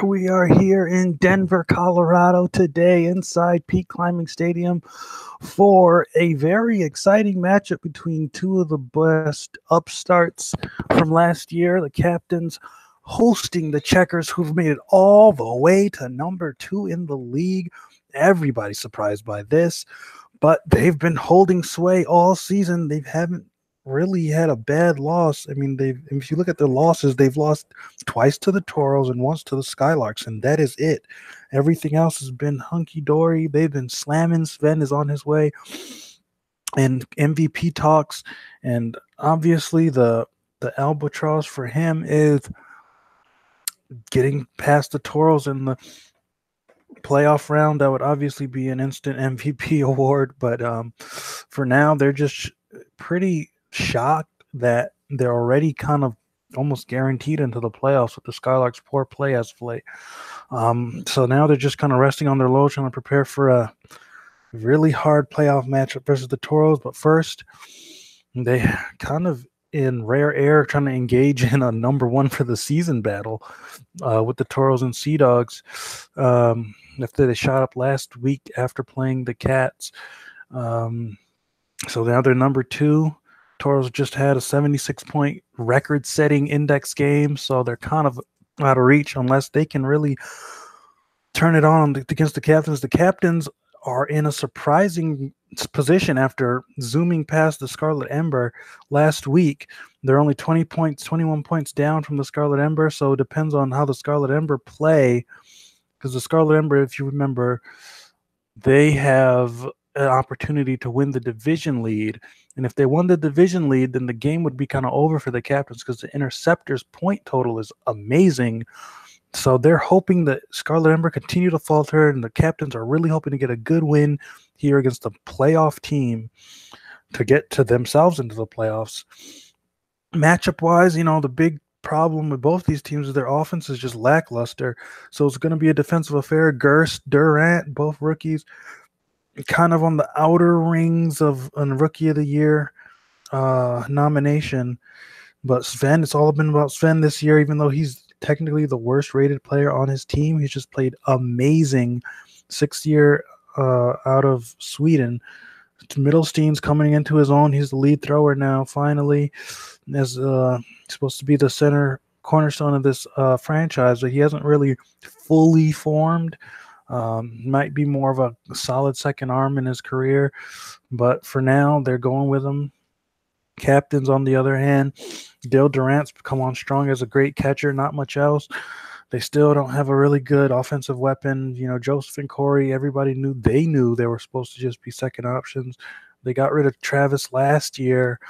We are here in Denver, Colorado today inside Peak Climbing Stadium for a very exciting matchup between two of the best upstarts from last year, the Captains hosting the Checkers, who've made it all the way to number 2 in the league. Everybody's surprised by this, but they've been holding sway all season. They haven't really had a bad loss. I mean, if you look at their losses, they've lost twice to the Toros and once to the Skylarks, and that is it. Everything else has been hunky-dory. They've been slamming. Sven is on his way, and MVP talks, and obviously the albatross for him is getting past the Toros in the playoff round. That would obviously be an instant MVP award, but for now, they're just pretty shocked that they're already kind of almost guaranteed into the playoffs with the Skylarks' poor play as of late. So now they're just kind of resting on their laurels, trying to prepare for a really hard playoff matchup versus the Toros. But first, they kind of in rare air trying to engage in a number 1 for the season battle with the Toros and Sea Dogs after they shot up last week after playing the Cats. So now they're number 2. Toros just had a 76-point record-setting index game, so they're kind of out of reach unless they can really turn it on against the Captains. The Captains are in a surprising position after zooming past the Scarlet Ember last week. They're only 21 points down from the Scarlet Ember, so it depends on how the Scarlet Ember play, because the Scarlet Ember, if you remember, they have an opportunity to win the division lead. And if they won the division lead, then the game would be kind of over for the Captains because the Interceptors' point total is amazing. So they're hoping that Scarlet Ember continue to falter, and the Captains are really hoping to get a good win here against a playoff team to get to themselves into the playoffs. Matchup-wise, the big problem with both these teams is their offense is just lackluster. So it's going to be a defensive affair. Gerst, Durant, both rookies, kind of on the outer rings of a Rookie of the Year nomination. But Sven, it's all been about Sven this year, even though he's technically the worst rated player on his team. He's just played amazing. 6th year out of Sweden. Mittelstein's coming into his own. He's the lead thrower now, finally, as supposed to be the center cornerstone of this franchise, but he hasn't really fully formed. Might be more of a solid second arm in his career, but for now they're going with him. Captains, on the other hand, Dale Durant's come on strong as a great catcher, not much else. They still don't have a really good offensive weapon. Joseph and Corey, everybody knew they were supposed to just be second options. They got rid of Travis last year,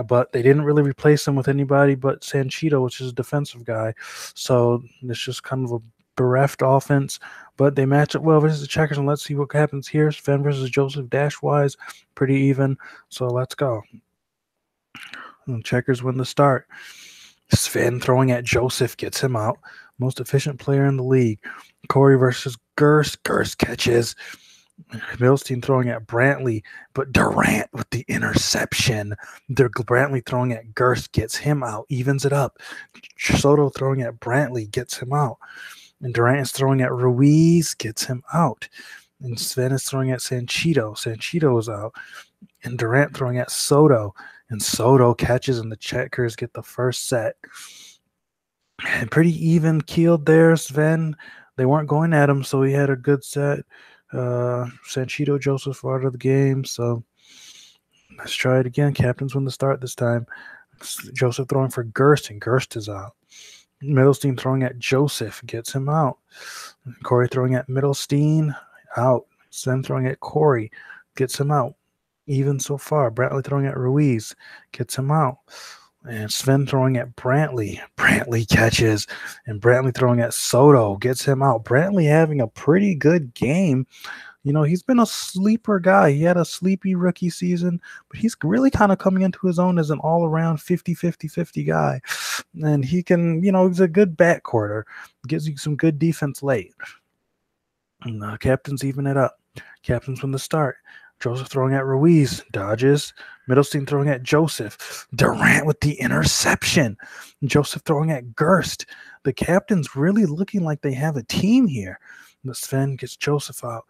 but they didn't really replace him with anybody but Sanchito, which is a defensive guy. So it's just kind of a bereft offense, but they match up well versus the Checkers, and let's see what happens here. Sven versus Joseph, dash-wise, pretty even, so let's go. And Checkers win the start. Sven throwing at Joseph gets him out. Most efficient player in the league. Corey versus Gerst. Gerst catches. Milstein throwing at Brantley, but Durant with the interception. Brantley throwing at Gerst gets him out, evens it up. Soto throwing at Brantley gets him out. And Durant is throwing at Ruiz, gets him out. And Sven is throwing at Sanchito. Sanchito is out. And Durant throwing at Soto. And Soto catches, and the Checkers get the first set. And pretty even keeled there, Sven. They weren't going at him, so he had a good set. Sanchito, Joseph were out of the game, so let's try it again. Captains win the start this time. Joseph throwing for Gerst, and Gerst is out. Mittelstein throwing at Joseph, gets him out. Corey throwing at Mittelstein, out. Sven throwing at Corey, gets him out. Even so far. Brantley throwing at Ruiz, gets him out. And Sven throwing at Brantley. Brantley catches. And Brantley throwing at Soto. Gets him out. Brantley having a pretty good game. You know, he's been a sleeper guy. He had a sleepy rookie season, but he's really kind of coming into his own as an all-around 50-50-50 guy. And he can, you know, he's a good backcourter. Gives you some good defense late. And the captains even it up. Captains from the start. Joseph throwing at Ruiz. Dodges. Middlestein throwing at Joseph. Durant with the interception. Joseph throwing at Gerst. The captains really looking like they have a team here. The Sven gets Joseph out.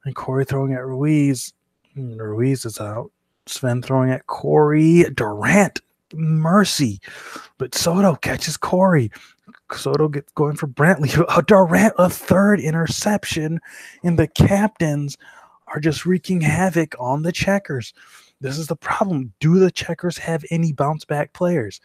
And Corey throwing at Ruiz. Ruiz is out. Sven throwing at Corey. Durant. Mercy. But Soto catches Corey. Soto gets going for Brantley. Durant, a third interception. And the captains are just wreaking havoc on the Checkers. This is the problem. Do the Checkers have any bounce back players?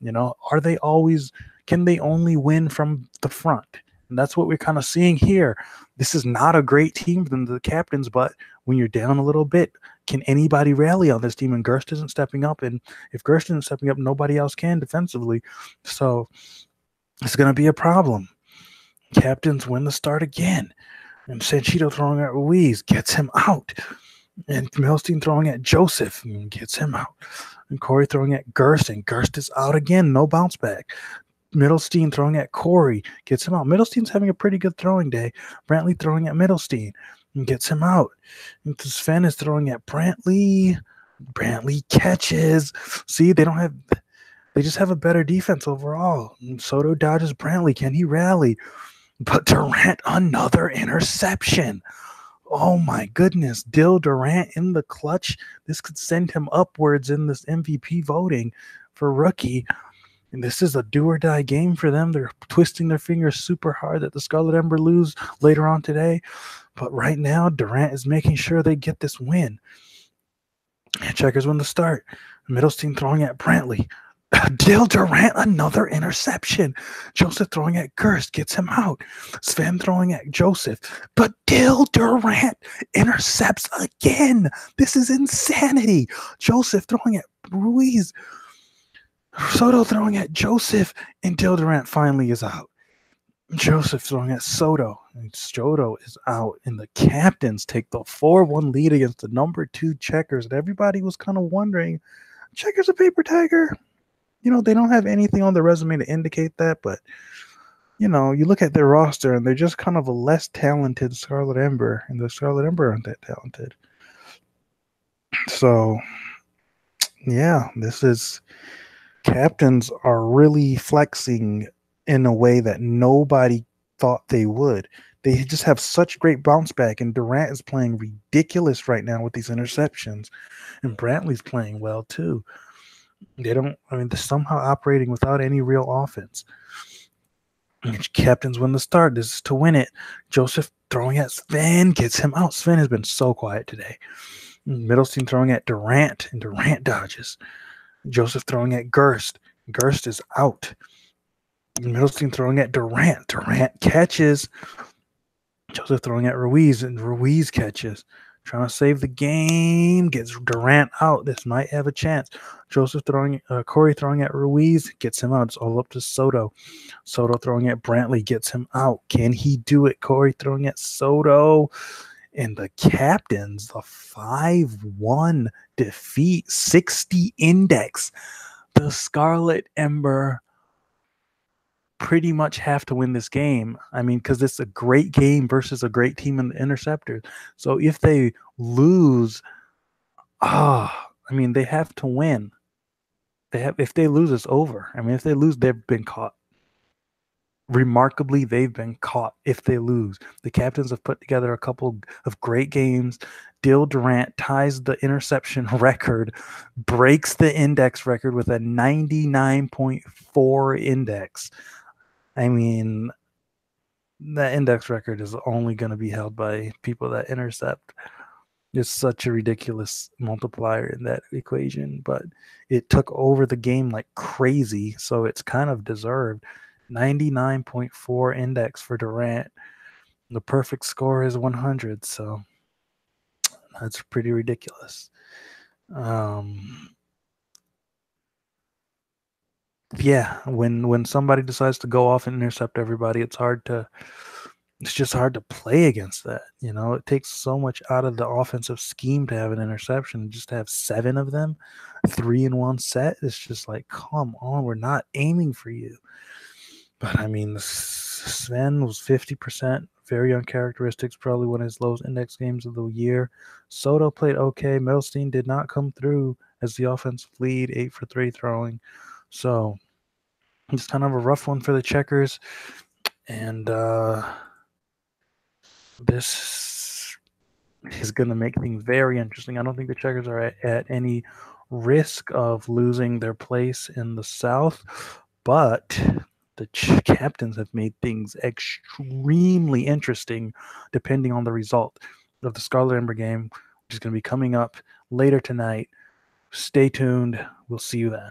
You know, are they always, can they only win from the front? And that's what we're kind of seeing here. This is not a great team from the captains, but when you're down a little bit, can anybody rally on this team? And Gerst isn't stepping up. And if Gerst isn't stepping up, nobody else can defensively. So it's going to be a problem. Captains win the start again. And Sanchito throwing at Ruiz gets him out. And Milstein throwing at Joseph and gets him out. And Corey throwing at Gerst, and Gerst is out again. No bounce back. Middlestein throwing at Corey gets him out. Middlestein's having a pretty good throwing day. Brantley throwing at Middlestein and gets him out. And Sven is throwing at Brantley. Brantley catches. See, they just have a better defense overall. And Soto dodges Brantley. Can he rally? But Durant, another interception. Oh my goodness. Dill Durant in the clutch. This could send him upwards in this MVP voting for rookie. And this is a do or die game for them. They're twisting their fingers super hard that the Scarlet Ember lose later on today. But right now, Durant is making sure they get this win. And Checkers win the start. Middlestein throwing at Brantley. Dill Durant, another interception. Joseph throwing at Gerst gets him out. Sven throwing at Joseph. But Dill Durant intercepts again. This is insanity. Joseph throwing at Ruiz. Soto throwing at Joseph. And Dill Durant finally is out. Joseph throwing at Soto. And Soto is out. And the captains take the 4-1 lead against the number 2 Checkers. And everybody was kind of wondering, Checkers a paper tiger? You know, they don't have anything on their resume to indicate that, but, you know, you look at their roster and they're just kind of a less talented Scarlet Ember, and the Scarlet Ember aren't that talented. So, yeah, captains are really flexing in a way that nobody thought they would. They just have such great bounce back, and Durant is playing ridiculous right now with these interceptions, and Brantley's playing well too. They're somehow operating without any real offense. And captains win the start. This is to win it. Joseph throwing at Sven gets him out. Sven has been so quiet today. Middlestein throwing at Durant, and Durant dodges. Joseph throwing at Gerst. Gerst is out. Middlestein throwing at Durant. Durant catches. Joseph throwing at Ruiz, and Ruiz catches. Trying to save the game, gets Durant out. This might have a chance. Corey throwing at Ruiz, gets him out. It's all up to Soto. Soto throwing at Brantley, gets him out. Can he do it? Corey throwing at Soto. And the captains, the 5-1 defeat, 60 index. The Scarlet Ember pretty much have to win this game. I mean, because it's a great game versus a great team in the Interceptors. So if they lose, they have to win. If they lose, it's over. I mean, if they lose, they've been caught. Remarkably, they've been caught if they lose. The captains have put together a couple of great games. Dill Durant ties the interception record, breaks the index record with a 99.4 index. I mean, that index record is only going to be held by people that intercept. It's such a ridiculous multiplier in that equation, but it took over the game like crazy, so it's kind of deserved. 99.4 index for Durant. The perfect score is 100, so that's pretty ridiculous. yeah, when somebody decides to go off and intercept everybody, it's just hard to play against that. You know, it takes so much out of the offensive scheme to have an interception. Just to have 7 of them, 3 in one set. It's just like, come on, we're not aiming for you. But I mean, Sven was 50%, very uncharacteristics, probably one of his lowest index games of the year. Soto played okay. Melstein did not come through as the offensive lead, 8 for 3 throwing. So it's kind of a rough one for the Checkers. And this is going to make things very interesting. I don't think the Checkers are at any risk of losing their place in the South, but the captains have made things extremely interesting depending on the result of the Scarlet Ember game, which is going to be coming up later tonight. Stay tuned. We'll see you then.